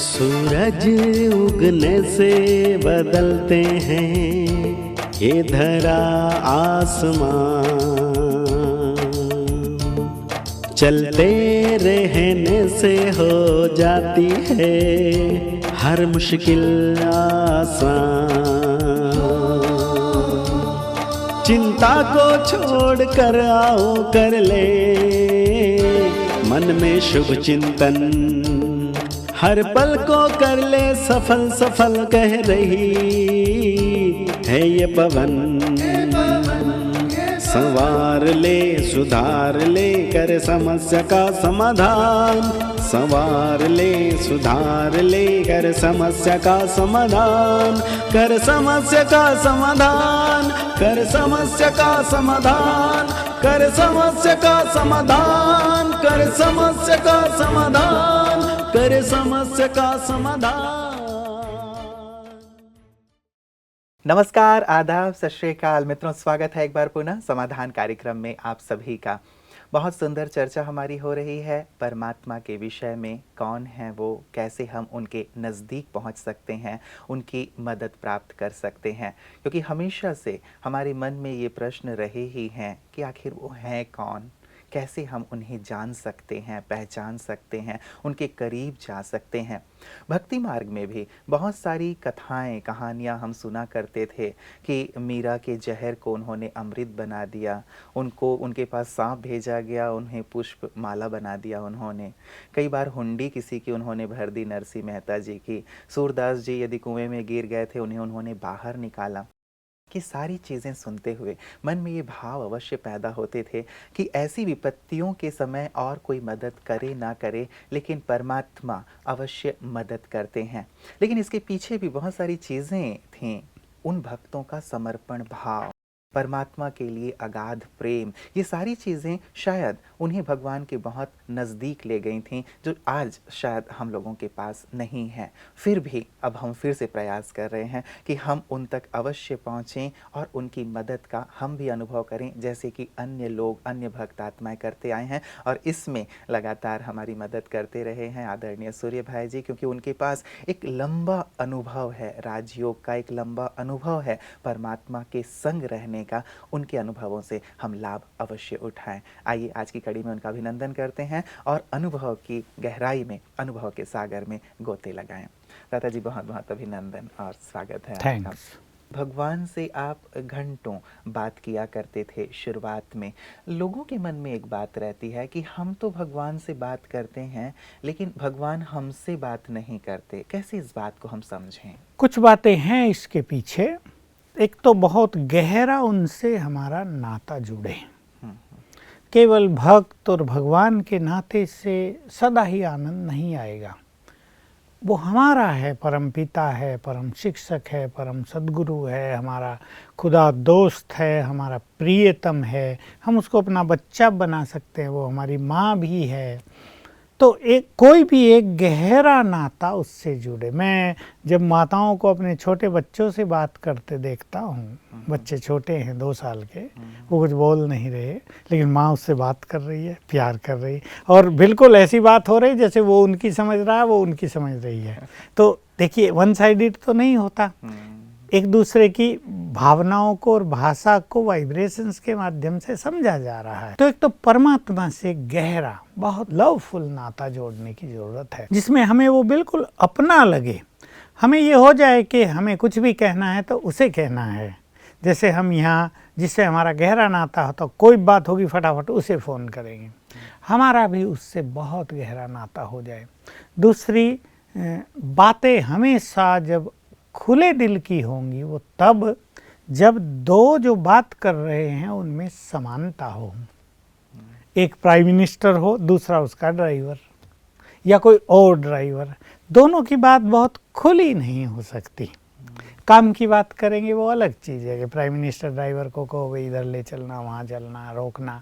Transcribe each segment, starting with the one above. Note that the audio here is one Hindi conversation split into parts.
सूरज उगने से बदलते हैं ये धरा आसमान, चलते रहने से हो जाती है हर मुश्किल आसान। चिंता को छोड़ कर आओ कर ले मन में शुभ चिंतन, हर पल को कर ले सफल सफल कह रही है ये पवन। संवार ले सुधार ले कर समस्या का समाधान, संवार ले सुधार ले कर समस्या का समाधान, कर समस्या का समाधान, कर समस्या का समाधान, कर समस्या का समाधान, कर समस्या का समाधान, कर समस्या का समाधान। नमस्कार, आदाब, सत श्री अकाल मित्रों, स्वागत है एक बार पुनः समाधान कार्यक्रम में आप सभी का। बहुत सुंदर चर्चा हमारी हो रही है परमात्मा के विषय में। कौन है वो, कैसे हम उनके नज़दीक पहुंच सकते हैं, उनकी मदद प्राप्त कर सकते हैं। क्योंकि हमेशा से हमारे मन में ये प्रश्न रहे ही हैं कि आखिर वो हैं कौन, कैसे हम उन्हें जान सकते हैं, पहचान सकते हैं, उनके करीब जा सकते हैं। भक्ति मार्ग में भी बहुत सारी कथाएं, कहानियां हम सुना करते थे कि मीरा के जहर को उन्होंने अमृत बना दिया, उनको उनके पास सांप भेजा गया, उन्हें पुष्प माला बना दिया उन्होंने। कई बार हुंडी किसी की उन्होंने भर दी, नरसिंह मेहता जी की। सूरदास जी यदि कुएं में गिर गए थे, उन्हें उन्होंने बाहर निकाला। कि सारी चीज़ें सुनते हुए मन में ये भाव अवश्य पैदा होते थे कि ऐसी विपत्तियों के समय और कोई मदद करे ना करे, लेकिन परमात्मा अवश्य मदद करते हैं। लेकिन इसके पीछे भी बहुत सारी चीज़ें थीं। उन भक्तों का समर्पण भाव, परमात्मा के लिए अगाध प्रेम, ये सारी चीज़ें शायद उन्हें भगवान के बहुत नज़दीक ले गई थीं, जो आज शायद हम लोगों के पास नहीं है। फिर भी अब हम फिर से प्रयास कर रहे हैं कि हम उन तक अवश्य पहुँचें और उनकी मदद का हम भी अनुभव करें, जैसे कि अन्य लोग, अन्य भक्त आत्माएँ करते आए हैं। और इसमें लगातार हमारी मदद करते रहे हैं आदरणीय सूर्य भाई जी, क्योंकि उनके पास एक लंबा अनुभव है राजयोग का, एक लंबा अनुभव है परमात्मा के संग रहने का। उनके अनुभवों से हम लाभ अवश्य उठाएं। आइए आज की कड़ी में उनका अभिनंदन करते हैं और अनुभव की गहराई में, अनुभव के सागर में गोते लगाएं। दादा जी, बहुत बहुत अभिनंदन और स्वागत है आपका। भगवान से आप घंटों बात किया करते थे शुरुआत में। लोगों के मन में एक बात रहती है कि हम तो भगवान से बात करते हैं, लेकिन भगवान हमसे बात नहीं करते। कैसे इस बात को हम समझें? कुछ बातें हैं इसके पीछे। एक तो बहुत गहरा उनसे हमारा नाता जुड़े। केवल भक्त और भगवान के नाते से सदा ही आनंद नहीं आएगा। वो हमारा है, परम पिता है, परम शिक्षक है, परम सद्गुरु है, हमारा खुदा दोस्त है, हमारा प्रियतम है। हम उसको अपना बच्चा बना सकते हैं, वो हमारी माँ भी है। तो एक कोई भी एक गहरा नाता उससे जुड़े। मैं जब माताओं को अपने छोटे बच्चों से बात करते देखता हूँ, बच्चे छोटे हैं 2 साल के, वो कुछ बोल नहीं रहे, लेकिन माँ उससे बात कर रही है, प्यार कर रही है, और बिल्कुल ऐसी बात हो रही जैसे वो उनकी समझ रहा है, वो उनकी समझ रही है। तो देखिए, वन साइडेड तो नहीं होता। एक दूसरे की भावनाओं को और भाषा को वाइब्रेशंस के माध्यम से समझा जा रहा है। तो एक तो परमात्मा से गहरा, बहुत लवफुल नाता जोड़ने की जरूरत है, जिसमें हमें वो बिल्कुल अपना लगे। हमें ये हो जाए कि हमें कुछ भी कहना है तो उसे कहना है। जैसे हम यहाँ जिससे हमारा गहरा नाता हो, तो कोई बात होगी फटाफट उसे फ़ोन करेंगे, हमारा भी उससे बहुत गहरा नाता हो जाए। दूसरी बातें हमेशा जब खुले दिल की होंगी, वो तब जब दो जो बात कर रहे हैं उनमें समानता हो। एक प्राइम मिनिस्टर हो, दूसरा उसका ड्राइवर या कोई और ड्राइवर, दोनों की बात बहुत खुली नहीं हो सकती। काम की बात करेंगे वो अलग चीज़ है कि प्राइम मिनिस्टर ड्राइवर को कहोगे इधर ले चलना, वहाँ चलना, रोकना।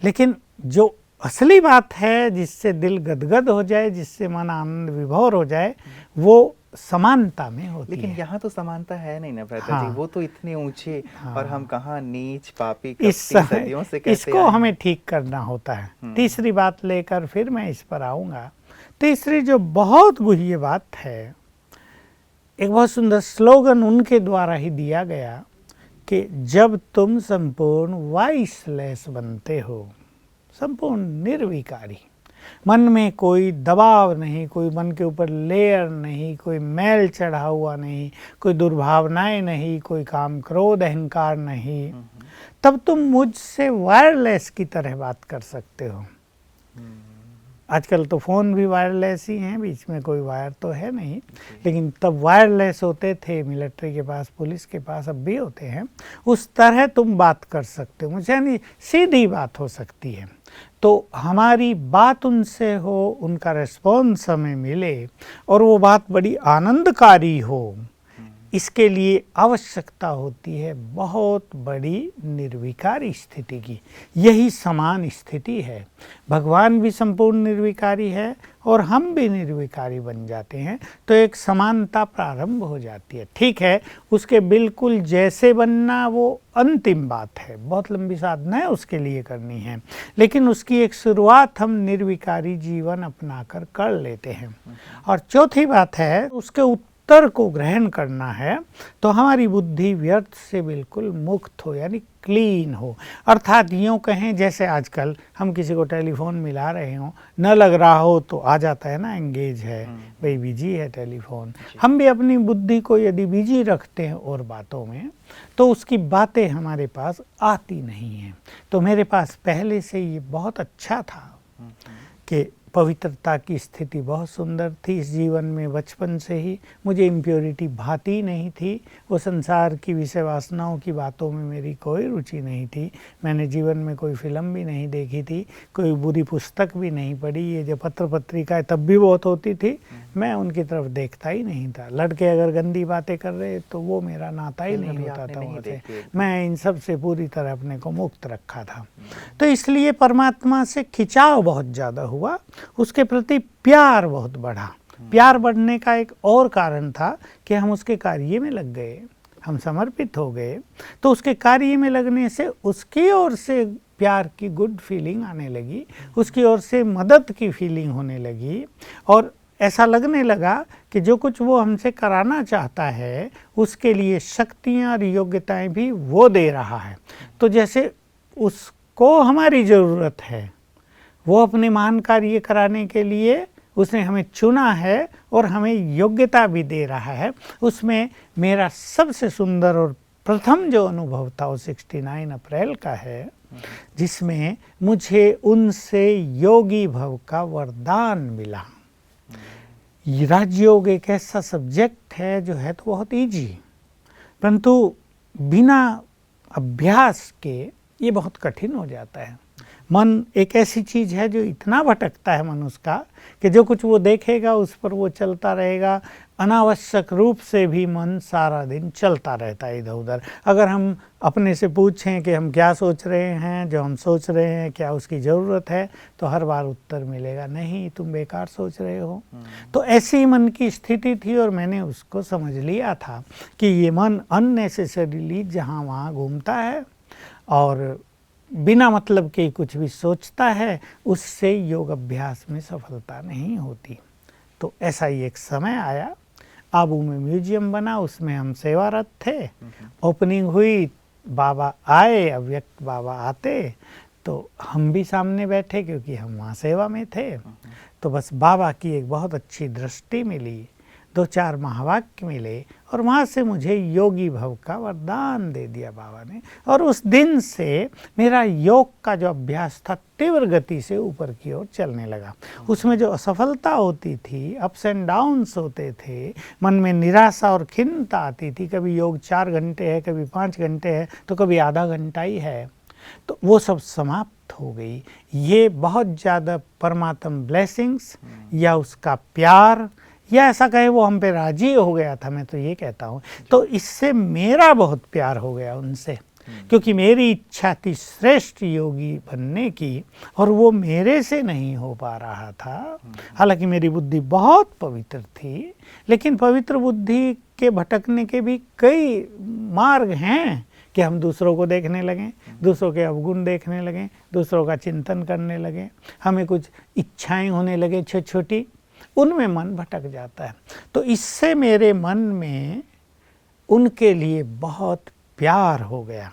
लेकिन जो असली बात है, जिससे दिल गदगद हो जाए, जिससे मन आनंद विभोर हो जाए, वो समानता में होती लेकिन है। यहाँ तो समानता है नहीं ना भ्राता हाँ। जी, वो तो इतने ऊंचे और हम कहाँ नीच पापी इस सदियों से कहते इसको आए हमें हैं। ठीक करना होता है। तीसरी बात लेकर फिर मैं इस पर आऊँगा तीसरी जो बहुत गुह्य बात है, एक बहुत सुंदर स्लोगन उनके द्वारा ही दिया गया कि जब तुम संपूर्ण वाइसलेस बनते हो, संपूर्ण निर्विकारी, मन में कोई दबाव नहीं, कोई मन के ऊपर लेयर नहीं, कोई मैल चढ़ा हुआ नहीं, कोई दुर्भावनाएं नहीं, कोई काम क्रोध अहंकार नहीं, तब तुम मुझसे वायरलेस की तरह बात कर सकते हो। आजकल तो फ़ोन भी वायरलेस ही हैं, बीच में कोई वायर तो है नहीं, लेकिन तब वायरलेस होते थे, मिलिट्री के पास, पुलिस के पास, अब भी होते हैं। उस तरह तुम बात कर सकते हो मुझे, यानी सीधी बात हो सकती है। तो हमारी बात उनसे हो, उनका रिस्पॉन्स हमें मिले और वो बात बड़ी आनंदकारी हो, इसके लिए आवश्यकता होती है बहुत बड़ी निर्विकारी स्थिति की। यही समान स्थिति है। भगवान भी संपूर्ण निर्विकारी है और हम भी निर्विकारी बन जाते हैं, तो एक समानता प्रारंभ हो जाती है। ठीक है, उसके बिल्कुल जैसे बनना वो अंतिम बात है, बहुत लंबी साधना है उसके लिए करनी है, लेकिन उसकी एक शुरुआत हम निर्विकारी जीवन अपनाकर कर लेते हैं। और चौथी बात है, उसके उत्तर को ग्रहण करना है तो हमारी बुद्धि व्यर्थ से बिल्कुल मुक्त हो, यानी क्लीन हो। अर्थात यूँ कहें, जैसे आजकल हम किसी को टेलीफोन मिला रहे हों, न लग रहा हो तो आ जाता है ना, एंगेज है, भाई बिजी है टेलीफोन। हम भी अपनी बुद्धि को यदि बिजी रखते हैं और बातों में, तो उसकी बातें हमारे पास आती नहीं हैं। तो मेरे पास पहले से ये बहुत अच्छा था कि पवित्रता की स्थिति बहुत सुंदर थी इस जीवन में। बचपन से ही मुझे इम्प्योरिटी भाती नहीं थी, वो संसार की विषय वासनाओं की बातों में मेरी कोई रुचि नहीं थी। मैंने जीवन में कोई फिल्म भी नहीं देखी थी, कोई बुरी पुस्तक भी नहीं पढ़ी। ये जो पत्र पत्रिकाएं तब भी बहुत होती थी, मैं उनकी तरफ देखता ही नहीं था। लड़के अगर गंदी बातें कर रहे तो वो मेरा नाता ही नहीं होता था उनसे। मैं इन सब से पूरी तरह अपने को मुक्त रखा था। तो इसलिए परमात्मा से खिंचाव बहुत ज़्यादा हुआ, उसके प्रति प्यार बहुत बढ़ा। प्यार बढ़ने का एक और कारण था कि हम उसके कार्य में लग गए, हम समर्पित हो गए। तो उसके कार्य में लगने से उसकी ओर से प्यार की गुड फीलिंग आने लगी, उसकी ओर से मदद की फीलिंग होने लगी, और ऐसा लगने लगा कि जो कुछ वो हमसे कराना चाहता है उसके लिए शक्तियाँ और योग्यताएं भी वो दे रहा है। तो जैसे उसको हमारी ज़रूरत है, वो अपने महान कार्य कराने के लिए उसने हमें चुना है और हमें योग्यता भी दे रहा है। उसमें मेरा सबसे सुंदर और प्रथम जो अनुभव था वो 69 अप्रैल का है, जिसमें मुझे उनसे योगी भव का वरदान मिला। राजयोग एक ऐसा सब्जेक्ट है जो है तो बहुत इजी, परंतु बिना अभ्यास के ये बहुत कठिन हो जाता है। मन एक ऐसी चीज़ है जो इतना भटकता है मनुष्य का कि जो कुछ वो देखेगा उस पर वो चलता रहेगा। अनावश्यक रूप से भी मन सारा दिन चलता रहता है इधर उधर। अगर हम अपने से पूछें कि हम क्या सोच रहे हैं, जो हम सोच रहे हैं क्या उसकी ज़रूरत है, तो हर बार उत्तर मिलेगा नहीं, तुम बेकार सोच रहे हो। तो ऐसी मन की स्थिति थी और मैंने उसको समझ लिया था कि ये मन अननेसेसरीली जहाँ वहाँ घूमता है और बिना मतलब के कुछ भी सोचता है, उससे योग अभ्यास में सफलता नहीं होती। तो ऐसा ही एक समय आया, आबू में म्यूजियम बना, उसमें हम सेवारत थे। ओपनिंग हुई, बाबा आए, अव्यक्त बाबा आते तो हम भी सामने बैठे क्योंकि हम वहाँ सेवा में थे। तो बस बाबा की एक बहुत अच्छी दृष्टि मिली, 2-4 महावाक्य मिले और वहाँ से मुझे योगी भव का वरदान दे दिया बाबा ने। और उस दिन से मेरा योग का जो अभ्यास था तीव्र गति से ऊपर की ओर चलने लगा। उसमें जो असफलता होती थी, अप्स एंड डाउन्स होते थे, मन में निराशा और खिन्नता आती थी, कभी योग 4 घंटे है, कभी 5 घंटे है, तो कभी आधा घंटा ही है, तो वो सब समाप्त हो गई। ये बहुत ज़्यादा परमात्मा ब्लेसिंग्स या उसका प्यार या ऐसा कहे वो हम पे राजी हो गया था, मैं तो ये कहता हूँ। तो इससे मेरा बहुत प्यार हो गया उनसे, क्योंकि मेरी इच्छा थी श्रेष्ठ योगी बनने की और वो मेरे से नहीं हो पा रहा था। हालांकि मेरी बुद्धि बहुत पवित्र थी, लेकिन पवित्र बुद्धि के भटकने के भी कई मार्ग हैं कि हम दूसरों को देखने लगें, दूसरों के अवगुण देखने लगें, दूसरों का चिंतन करने लगें, हमें कुछ इच्छाएं होने लगे छोटी छोटी, उनमें मन भटक जाता है। तो इससे मेरे मन में उनके लिए बहुत प्यार हो गया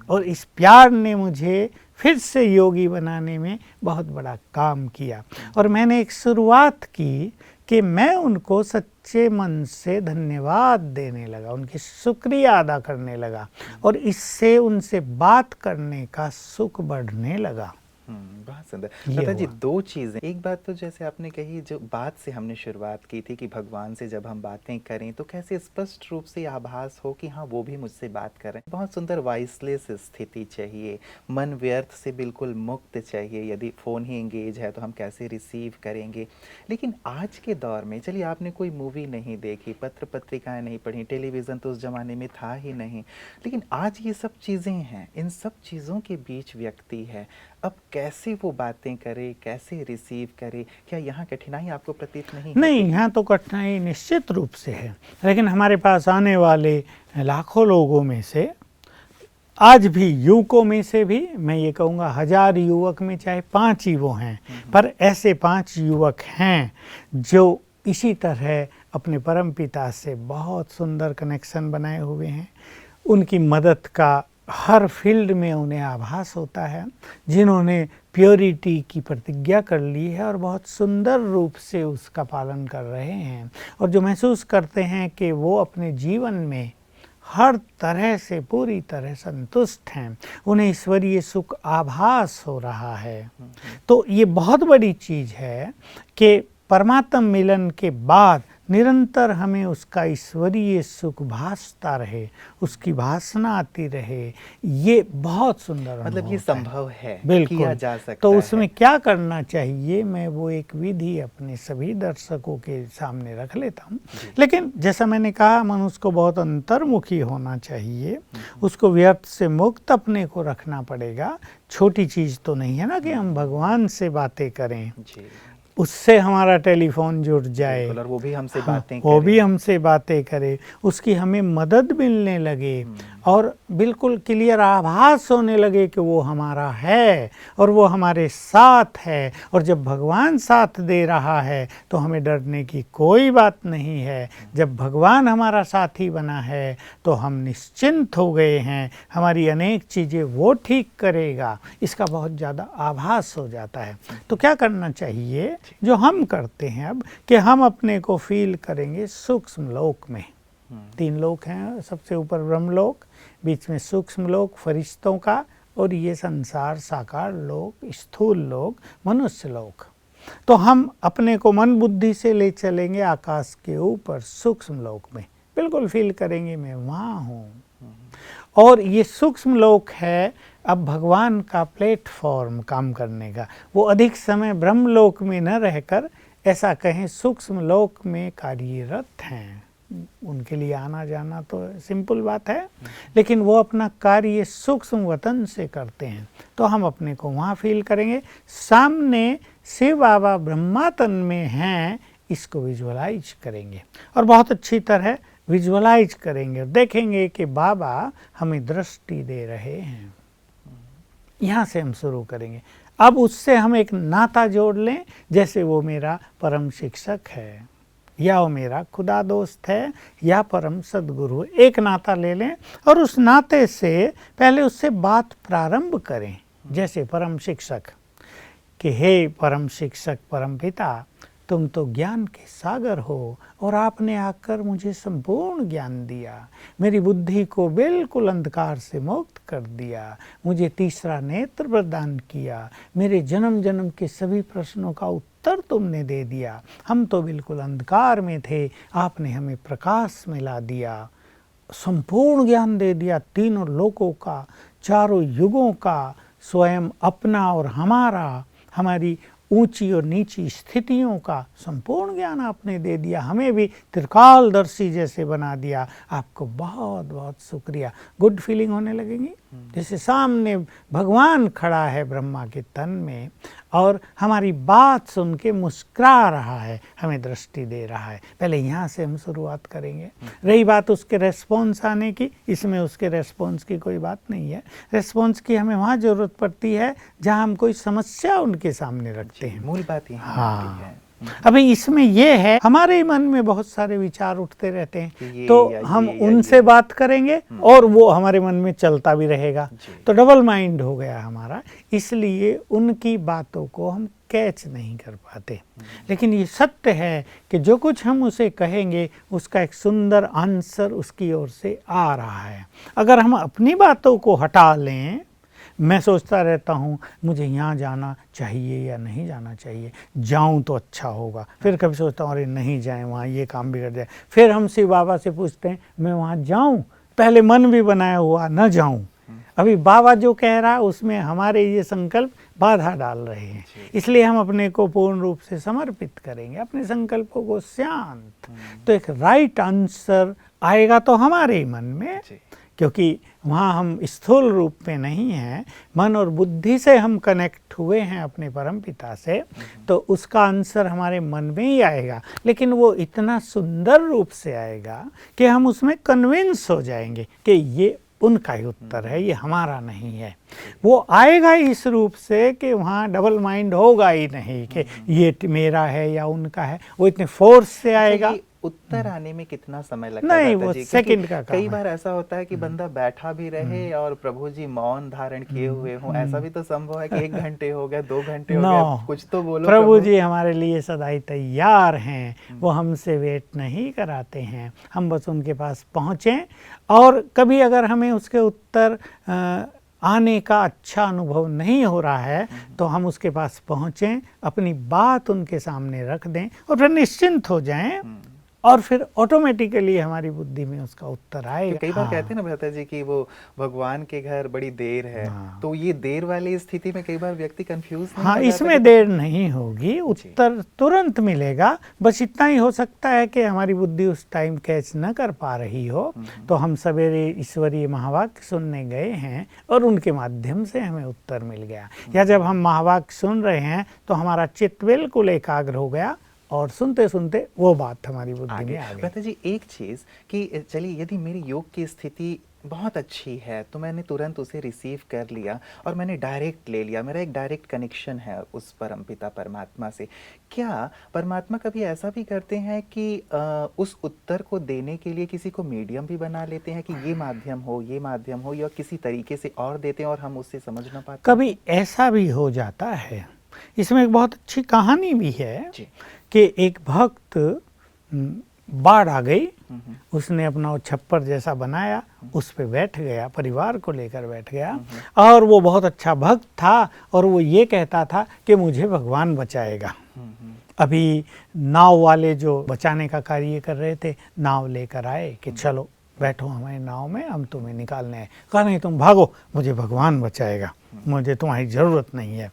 और इस प्यार ने मुझे फिर से योगी बनाने में बहुत बड़ा काम किया। और मैंने एक शुरुआत की कि मैं उनको सच्चे मन से धन्यवाद देने लगा, उनकी शुक्रिया अदा करने लगा और इससे उनसे बात करने का सुख बढ़ने लगा। बहुत सुंदर। ये लता जी, हुआ। दो चीजें, एक बात तो जैसे आपने कही, जो बात से हमने शुरुआत की थी कि भगवान से जब हम बातें करें तो कैसे स्पष्ट रूप से आभास हो कि हाँ वो भी मुझसे बात कर रहे हैं। बहुत सुंदर वॉइसलेस स्थिति चाहिए, मन व्यर्थ से बिल्कुल मुक्त चाहिए। यदि फ़ोन ही एंगेज है तो हम कैसे रिसीव करेंगे। लेकिन आज के दौर में, चलिए आपने कोई मूवी नहीं देखी, पत्र पत्रिकाएं नहीं पढ़ी, टेलीविज़न तो उस ज़माने में था ही नहीं, लेकिन आज ये सब चीज़ें हैं, इन सब चीज़ों के बीच व्यक्ति है, अब कैसे वो बातें करे, कैसे रिसीव करे? क्या यहाँ कठिनाई आपको प्रतीत नहीं होती? नहीं, यहाँ तो कठिनाई निश्चित रूप से है, लेकिन हमारे पास आने वाले लाखों लोगों में से, आज भी युवकों में से भी, मैं ये कहूँगा 1000 युवक में चाहे 5 ही वो हैं, पर ऐसे 5 युवक हैं जो इसी तरह अपने परमपिता से बहुत सुंदर कनेक्शन बनाए हुए हैं। उनकी मदद का हर फील्ड में उन्हें आभास होता है, जिन्होंने प्योरिटी की प्रतिज्ञा कर ली है और बहुत सुंदर रूप से उसका पालन कर रहे हैं, और जो महसूस करते हैं कि वो अपने जीवन में हर तरह से पूरी तरह संतुष्ट हैं, उन्हें ईश्वरीय सुख आभास हो रहा है। तो ये बहुत बड़ी चीज़ है कि परमात्मा मिलन के बाद निरंतर हमें उसका ईश्वरीय सुख भासता रहे, उसकी भासना आती रहे, ये बहुत सुंदर मतलब ये संभव है, बिल्कुल किया जा सकता तो है। उसमें क्या करना चाहिए, मैं वो एक विधि अपने सभी दर्शकों के सामने रख लेता हूँ। लेकिन जैसा मैंने कहा, मनुष्य को बहुत अंतर्मुखी होना चाहिए, उसको व्यर्थ से मुक्त अपने को रखना पड़ेगा। छोटी चीज़ तो नहीं है ना कि हम भगवान से बातें करें, जी, उससे हमारा टेलीफोन जुड़ जाए और वो भी हमसे हाँ, बातें वो करे। भी हमसे बातें करे, उसकी हमें मदद मिलने लगे और बिल्कुल क्लियर आभास होने लगे कि वो हमारा है और वो हमारे साथ है। और जब भगवान साथ दे रहा है तो हमें डरने की कोई बात नहीं है। जब भगवान हमारा साथी बना है तो हम निश्चिंत हो गए हैं, हमारी अनेक चीज़ें वो ठीक करेगा, इसका बहुत ज़्यादा आभास हो जाता है। तो क्या करना चाहिए, जो हम करते हैं अब, कि हम अपने को फील करेंगे सूक्ष्म लोक में। 3 लोक हैं, सबसे ऊपर ब्रह्मलोक, बीच में सूक्ष्म लोक फरिश्तों का, और ये संसार साकार लोक, स्थूल लोक, मनुष्य लोक। तो हम अपने को मन बुद्धि से ले चलेंगे आकाश के ऊपर सूक्ष्म लोक में, बिल्कुल फील करेंगे मैं वहाँ हूँ। और ये सूक्ष्म लोक है अब भगवान का प्लेटफॉर्म काम करने का। वो अधिक समय ब्रह्मलोक में न रहकर, ऐसा कहें सूक्ष्म लोक में कार्यरत हैं। उनके लिए आना जाना तो सिंपल बात है, लेकिन वो अपना कार्य सूक्ष्म वतन से करते हैं। तो हम अपने को वहाँ फील करेंगे, सामने शिव बाबा ब्रह्मातन में हैं, इसको विजुअलाइज करेंगे और बहुत अच्छी तरह विजुअलाइज करेंगे और देखेंगे कि बाबा हमें दृष्टि दे रहे हैं। यहाँ से हम शुरू करेंगे। अब उससे हम एक नाता जोड़ लें, जैसे वो मेरा परम शिक्षक है या वो मेरा खुदा दोस्त है या परम सद्गुरु। एक नाता ले लें और उस नाते से पहले उससे बात प्रारंभ करें, जैसे परम शिक्षक कि हे परम शिक्षक, परम पिता, तुम तो ज्ञान के सागर हो और आपने आकर मुझे संपूर्ण ज्ञान दिया, मेरी बुद्धि को बिल्कुल अंधकार से मुक्त कर दिया, मुझे तीसरा नेत्र प्रदान किया, मेरे जन्म जन्म के सभी प्रश्नों का उत्तर तुमने दे दिया। हम तो बिल्कुल अंधकार में थे, आपने हमें प्रकाश में ला दिया, संपूर्ण ज्ञान दे दिया, तीनों लोकों का, चारों युगों का, स्वयं अपना और हमारा, हमारी ऊंची और नीची स्थितियों का संपूर्ण ज्ञान आपने दे दिया, हमें भी त्रिकालदर्शी जैसे बना दिया। आपको बहुत बहुत शुक्रिया। गुड फीलिंग होने लगेगी। जैसे सामने भगवान खड़ा है ब्रह्मा के तन में और हमारी बात सुन के मुस्कुरा रहा है, हमें दृष्टि दे रहा है। पहले यहाँ से हम शुरुआत करेंगे। रही बात उसके रेस्पॉन्स आने की, इसमें उसके रेस्पॉन्स की कोई बात नहीं है। रेस्पॉन्स की हमें वहाँ ज़रूरत पड़ती है जहाँ हम कोई समस्या उनके सामने रखते हैं। मूल बात ही हाँ, अभी इसमें ये है, हमारे मन में बहुत सारे विचार उठते रहते हैं, तो हम उनसे बात करेंगे और वो हमारे मन में चलता भी रहेगा, तो डबल माइंड हो गया हमारा। इसलिए उनकी बातों को हम कैच नहीं कर पाते। लेकिन ये सत्य है कि जो कुछ हम उसे कहेंगे उसका एक सुंदर आंसर उसकी ओर से आ रहा है। अगर हम अपनी बातों को हटा लें, मैं सोचता रहता हूँ मुझे यहाँ जाना चाहिए या नहीं जाना चाहिए, जाऊँ तो अच्छा होगा, फिर कभी सोचता हूँ अरे नहीं जाएं, वहाँ ये काम बिगड़ जाए। फिर हम शिव बाबा से पूछते हैं मैं वहाँ जाऊँ, पहले मन भी बनाया हुआ न जाऊँ। अभी बाबा जो कह रहा है उसमें हमारे ये संकल्प बाधा डाल रहे हैं, इसलिए हम अपने को पूर्ण रूप से समर्पित करेंगे, अपने संकल्पों को शांत, तो एक राइट आंसर आएगा तो हमारे ही मन में, क्योंकि वहाँ हम स्थूल रूप में नहीं हैं, मन और बुद्धि से हम कनेक्ट हुए हैं अपने परम पिता से, तो उसका आंसर हमारे मन में ही आएगा। लेकिन वो इतना सुंदर रूप से आएगा कि हम उसमें कन्विंस हो जाएंगे कि ये उनका ही उत्तर है, ये हमारा नहीं है। वो आएगा इस रूप से कि वहाँ डबल माइंड होगा ही नहीं कि ये मेरा है या उनका है, वो इतने फोर्स से आएगा। उत्तर आने में कितना समय लगता है? नहीं, वो सेकंड का काम कई बार ऐसा होता है कि बंदा बैठा भी रहे और प्रभु जी मौन धारण किए हुए हों, ऐसा भी तो संभव है कि 1 घंटे हो गए, 2 घंटे हो गए, कुछ तो बोलो। प्रभु जी हमारे लिए सदाई तैयार हैं, वो हमसे वेट नहीं कराते हैं, हम बस उनके पास पहुँचें। और कभी अगर हमें उसके उत्तर आने का अच्छा अनुभव नहीं हो रहा है तो हम उसके पास पहुँचें, अपनी बात उनके सामने रख दें और फिर निश्चिंत हो जाएं, और फिर ऑटोमेटिकली हमारी बुद्धि में उसका उत्तर आएगा। कई बार कहते हैं ना भ्राता जी कि वो भगवान के घर बड़ी देर है, तो ये देर वाली स्थिति में कई बार व्यक्ति कंफ्यूज नहीं हो जाता? इसमें देर नहीं होगी, उत्तर तुरंत मिलेगा। बस इतना ही हो सकता है कि हमारी बुद्धि उस टाइम कैच न कर पा रही हो, तो हम सवेरे ईश्वरीय महावाक्य सुनने गए हैं और उनके माध्यम से हमें उत्तर मिल गया, या जब हम महावाक्य सुन रहे हैं तो हमारा चित्त बिल्कुल एकाग्र हो गया और सुनते सुनते वो बात हमारी बुद्धि में आ गई। भ्राता जी एक चीज़ कि चलिए यदि मेरी योग की स्थिति बहुत अच्छी है तो मैंने तुरंत उसे रिसीव कर लिया और मैंने डायरेक्ट ले लिया, मेरा एक डायरेक्ट कनेक्शन है उस परमपिता परमात्मा से, क्या परमात्मा कभी ऐसा भी करते हैं कि उस उत्तर को देने के लिए किसी को मीडियम भी बना लेते हैं कि ये माध्यम हो, ये माध्यम हो, या किसी तरीके से और देते हैं और हम उससे समझ ना पाते? कभी ऐसा भी हो जाता है। इसमें एक बहुत अच्छी कहानी भी है कि एक भक्त, बाढ़ आ गई, उसने अपना वो छप्पर जैसा बनाया, उस पे बैठ गया, परिवार को लेकर बैठ गया, और वो बहुत अच्छा भक्त था और वो ये कहता था कि मुझे भगवान बचाएगा। अभी नाव वाले जो बचाने का कार्य कर रहे थे, नाव लेकर आए कि चलो बैठो हमारी नाव में, हम तुम्हें निकालने आए। कहा नहीं, तुम भागो, मुझे भगवान बचाएगा, मुझे तुम्हारी ज़रूरत नहीं है।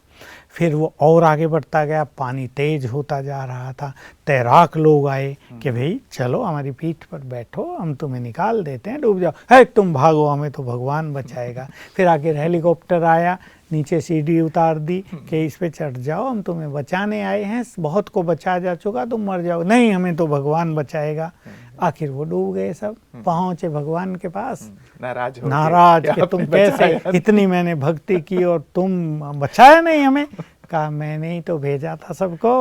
फिर वो और आगे बढ़ता गया, पानी तेज होता जा रहा था, तैराक लोग आए कि भाई चलो हमारी पीठ पर बैठो, हम तुम्हें निकाल देते हैं, डूब जाओ। है तुम भागो, हमें तो भगवान बचाएगा। फिर आगे हेलीकॉप्टर आया, नीचे सीढ़ी उतार दी कि इस पे चढ़ जाओ, हम तुम्हें बचाने आए हैं, बहुत को बचा जा चुका, तुम मर जाओ। नहीं, हमें तो भगवान बचाएगा। आखिर वो डूब गए सब, पहुंचे भगवान के पास, नाराज कि तुम कैसे, इतनी मैंने भक्ति की और तुम बचाया नहीं हमें। कहा मैंने ही तो भेजा था सबको।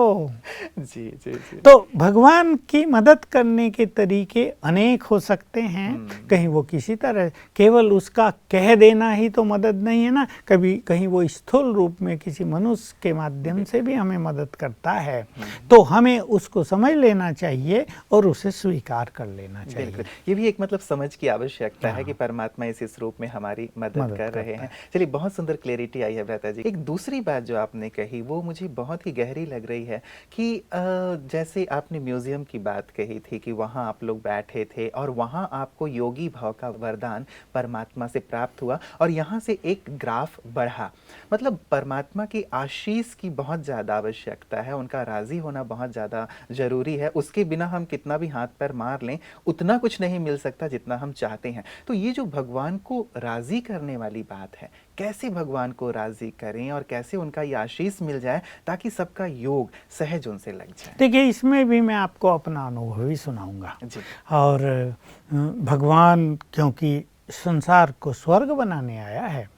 जी जी जी। तो भगवान की मदद करने के तरीके अनेक हो सकते हैं। कहीं वो किसी तरह केवल उसका कह देना ही तो मदद नहीं है ना, कभी कहीं वो स्थूल रूप में किसी मनुष्य के माध्यम से भी हमें मदद करता है। तो हमें उसको समझ लेना चाहिए और उसे स्वीकार कर लेना चाहिए। ये भी एक मतलब समझ की आवश्यकता है कि परमात्मा इस रूप में हमारी मदद कर रहे हैं। चलिए, बहुत सुंदर क्लैरिटी आई है भ्राता जी। एक दूसरी बात जो आपने कही वो मुझे बहुत ही गहरी लग रही है कि जैसे आपने म्यूज़ियम की बात कही थी कि वहाँ आप लोग बैठे थे और वहाँ आपको योगी भाव का वरदान परमात्मा से प्राप्त हुआ और यहाँ से एक ग्राफ बढ़ा। मतलब परमात्मा की आशीष की बहुत ज़्यादा आवश्यकता है, उनका राज़ी होना बहुत ज़्यादा ज़रूरी है। उसके बिना हम कितना भी हाथ पैर मार लें उतना कुछ नहीं मिल सकता जितना हम चाहते हैं। तो ये जो भगवान को राज़ी करने वाली बात है, कैसे भगवान को राज़ी करें और कैसे उनका ये आशीष मिल जाए ताकि सबका योग सहज उनसे लग जाए। देखिए, इसमें भी मैं आपको अपना अनुभव ही सुनाऊंगा। जी। और भगवान क्योंकि संसार को स्वर्ग बनाने आया है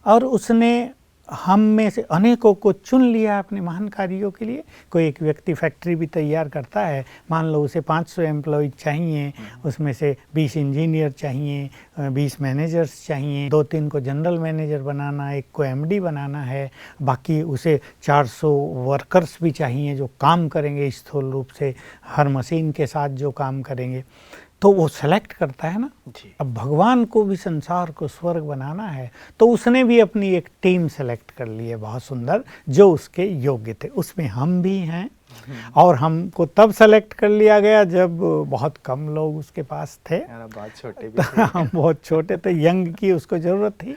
और उसने हम में से अनेकों को चुन लिया अपने महान कार्यों के लिए। कोई एक व्यक्ति फैक्ट्री भी तैयार करता है, मान लो उसे 500 एम्प्लॉय चाहिए, उसमें से 20 इंजीनियर चाहिए, 20 मैनेजर्स चाहिए, 2-3 को जनरल मैनेजर बनाना, एक को एमडी बनाना है, बाकी उसे 400 वर्कर्स भी चाहिए जो काम करेंगे स्थूल रूप से हर मशीन के साथ जो काम करेंगे, तो वो सेलेक्ट करता है ना। अब भगवान को भी संसार को स्वर्ग बनाना है तो उसने भी अपनी एक टीम सेलेक्ट कर ली है बहुत सुंदर, जो उसके योग्य थे। उसमें हम भी हैं और हमको तब सेलेक्ट कर लिया गया जब बहुत कम लोग उसके पास थे, बहुत छोटे भी थे। हम बहुत छोटे थे, यंग की उसको ज़रूरत थी।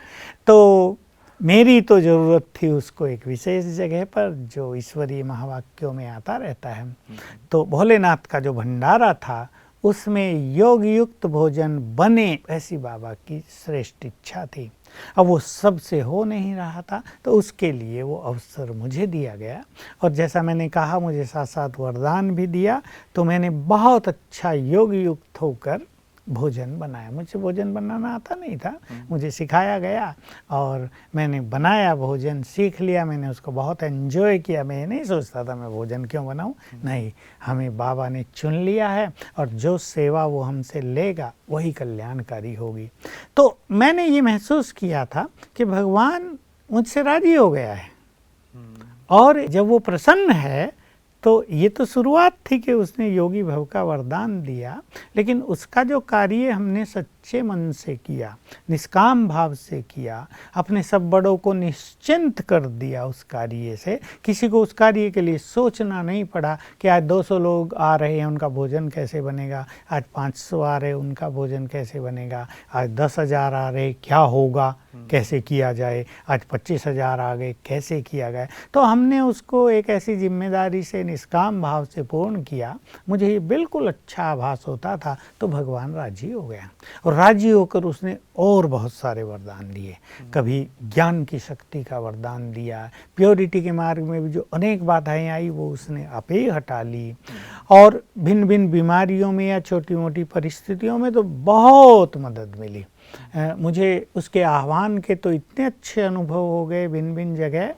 तो मेरी तो ज़रूरत थी उसको एक विशेष जगह पर जो ईश्वरीय महावाक्यों में आता रहता है। तो भोलेनाथ का जो भंडारा था उसमें योग युक्त भोजन बने, ऐसी बाबा की श्रेष्ठ इच्छा थी। अब वो सबसे हो नहीं रहा था तो उसके लिए वो अवसर मुझे दिया गया और जैसा मैंने कहा मुझे साथ साथ वरदान भी दिया। तो मैंने बहुत अच्छा योग युक्त होकर भोजन बनाया। मुझे भोजन बनाना आता नहीं था, मुझे सिखाया गया और मैंने बनाया, भोजन सीख लिया। मैंने उसको बहुत एंजॉय किया। मैं ये नहीं सोचता था मैं भोजन क्यों बनाऊं, नहीं, हमें बाबा ने चुन लिया है और जो सेवा वो हमसे लेगा वही कल्याणकारी होगी। तो मैंने ये महसूस किया था कि भगवान मुझसे राजी हो गया है और जब वो प्रसन्न है तो ये तो शुरुआत थी कि उसने योगी भव का वरदान दिया, लेकिन उसका जो कार्य हमने सच्चे मन से किया, निष्काम भाव से किया, अपने सब बड़ों को निश्चिंत कर दिया उस कार्य से। किसी को उस कार्य के लिए सोचना नहीं पड़ा कि आज 200 लोग आ रहे हैं उनका भोजन कैसे बनेगा, आज 500 आ रहे हैं उनका भोजन कैसे बनेगा, आज 10,000 आ रहे क्या होगा, कैसे किया जाए, आज 25,000 आ गए कैसे किया गया। तो हमने उसको एक ऐसी जिम्मेदारी से निष्काम भाव से पूर्ण किया। मुझे ये बिल्कुल अच्छा आभास होता था। तो भगवान राजी हो गया और राजी होकर उसने और बहुत सारे वरदान दिए। कभी ज्ञान की शक्ति का वरदान दिया, प्योरिटी के मार्ग में भी जो अनेक बाधाएं आई वो उसने आपे ही हटा ली, और भिन्न भिन्न बीमारियों में या छोटी मोटी परिस्थितियों में तो बहुत मदद मिली। मुझे उसके आह्वान के तो इतने अच्छे अनुभव हो गए भिन्न भिन्न जगह।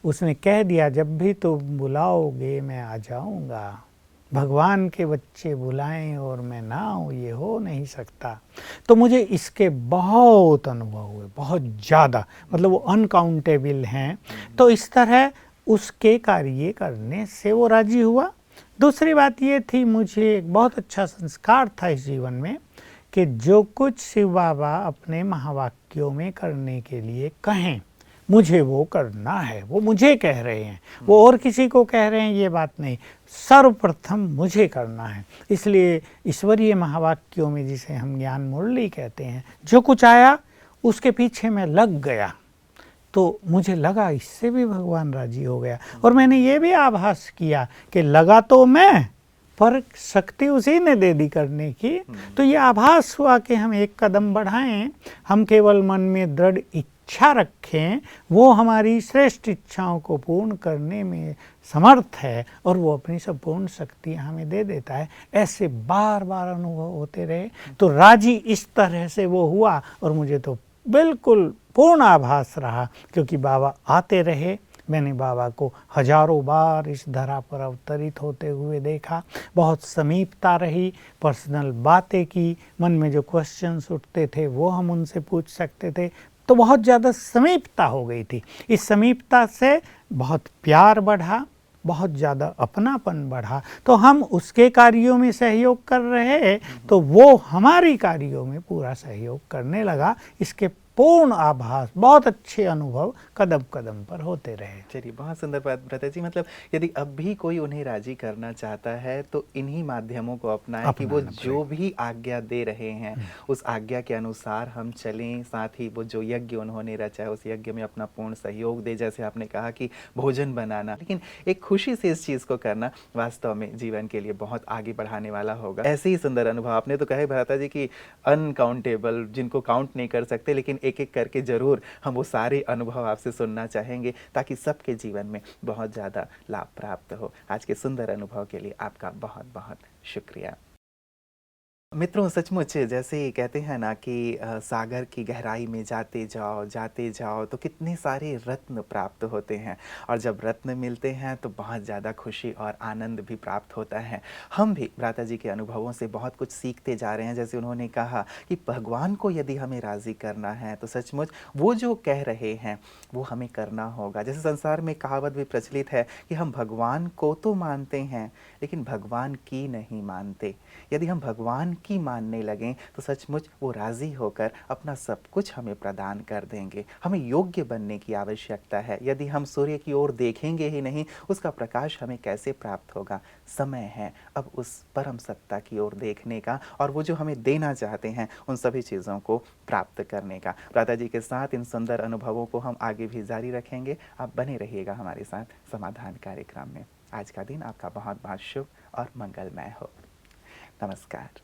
उसने कह दिया जब भी तुम बुलाओगे मैं आ जाऊंगा। भगवान के बच्चे बुलाएं और मैं ना आऊँ ये हो नहीं सकता। तो मुझे इसके बहुत अनुभव हुए, बहुत ज़्यादा, मतलब वो अनकाउंटेबल हैं। तो इस तरह उसके कार्य करने से वो राजी हुआ। दूसरी बात ये थी, मुझे एक बहुत अच्छा संस्कार था इस जीवन में कि जो कुछ शिव बाबा अपने महावाक्यों में करने के लिए कहें मुझे वो करना है। वो मुझे कह रहे हैं, वो और किसी को कह रहे हैं ये बात नहीं, सर्वप्रथम मुझे करना है। इसलिए ईश्वरीय महावाक्यों में जिसे हम ज्ञान मुरली कहते हैं, जो कुछ आया उसके पीछे मैं लग गया। तो मुझे लगा इससे भी भगवान राजी हो गया। और मैंने ये भी आभास किया कि लगा तो मैं, पर शक्ति उसी ने दे दी करने की। तो ये आभास हुआ कि हम एक कदम बढ़ाएं, हम केवल मन में दृढ़ इच्छा रखें, वो हमारी श्रेष्ठ इच्छाओं को पूर्ण करने में समर्थ है और वो अपनी संपूर्ण शक्ति हमें दे देता है। ऐसे बार बार अनुभव होते रहे। तो राजी इस तरह से वो हुआ और मुझे तो बिल्कुल पूर्ण आभास रहा, क्योंकि बाबा आते रहे। मैंने बाबा को हजारों बार इस धरा पर अवतरित होते हुए देखा। बहुत समीपता रही, पर्सनल बातें की, मन में जो क्वेश्चंस उठते थे वो हम उनसे पूछ सकते थे। तो बहुत ज़्यादा समीपता हो गई थी। इस समीपता से बहुत प्यार बढ़ा, बहुत ज़्यादा अपनापन बढ़ा। तो हम उसके कार्यों में सहयोग कर रहे तो वो हमारी कार्यों में पूरा सहयोग करने लगा। इसके पूर्ण आभास, बहुत अच्छे अनुभव कदम कदम पर होते रहे। चलिए, बहुत सुंदर बात भ्राता जी। मतलब यदि अब भी कोई उन्हें राजी करना चाहता है तो इन्हीं माध्यमों को अपनाएं कि वो अपनाना जो पड़ेगा। भी आज्ञा दे रहे हैं उस आज्ञा के अनुसार हम चलें। साथ ही वो जो यज्ञ उन्होंने रचा है उस यज्ञ में अपना पूर्ण सहयोग दे। जैसे आपने कहा कि भोजन बनाना, लेकिन एक खुशी से इस चीज़ को करना वास्तव में जीवन के लिए बहुत आगे बढ़ाने वाला होगा। ऐसे ही सुंदर अनुभव आपने तो कहे भ्राता जी कि अनकाउंटेबल, जिनको काउंट नहीं कर सकते, लेकिन एक एक करके जरूर हम वो सारे अनुभव आपसे सुनना चाहेंगे ताकि सबके जीवन में बहुत ज़्यादा लाभ प्राप्त हो। आज के सुंदर अनुभव के लिए आपका बहुत बहुत शुक्रिया। मित्रों, सचमुच जैसे कहते हैं ना कि सागर की गहराई में जाते जाओ तो कितने सारे रत्न प्राप्त होते हैं, और जब रत्न मिलते हैं तो बहुत ज़्यादा खुशी और आनंद भी प्राप्त होता है। हम भी भ्राता जी के अनुभवों से बहुत कुछ सीखते जा रहे हैं। जैसे उन्होंने कहा कि भगवान को यदि हमें राज़ी करना है तो सचमुच वो जो कह रहे हैं वो हमें करना होगा। जैसे संसार में कहावत भी प्रचलित है कि हम भगवान को तो मानते हैं लेकिन भगवान की नहीं मानते। यदि हम भगवान की मानने लगें तो सचमुच वो राज़ी होकर अपना सब कुछ हमें प्रदान कर देंगे। हमें योग्य बनने की आवश्यकता है। यदि हम सूर्य की ओर देखेंगे ही नहीं, उसका प्रकाश हमें कैसे प्राप्त होगा? समय है अब उस परम सत्ता की ओर देखने का, और वो जो हमें देना चाहते हैं उन सभी चीज़ों को प्राप्त करने का। राधा जी के साथ इन सुंदर अनुभवों को हम आगे भी जारी रखेंगे। आप बने रहिएगा हमारे साथ समाधान कार्यक्रम में। आज का दिन आपका बहुत बहुत शुभ और मंगलमय हो। नमस्कार।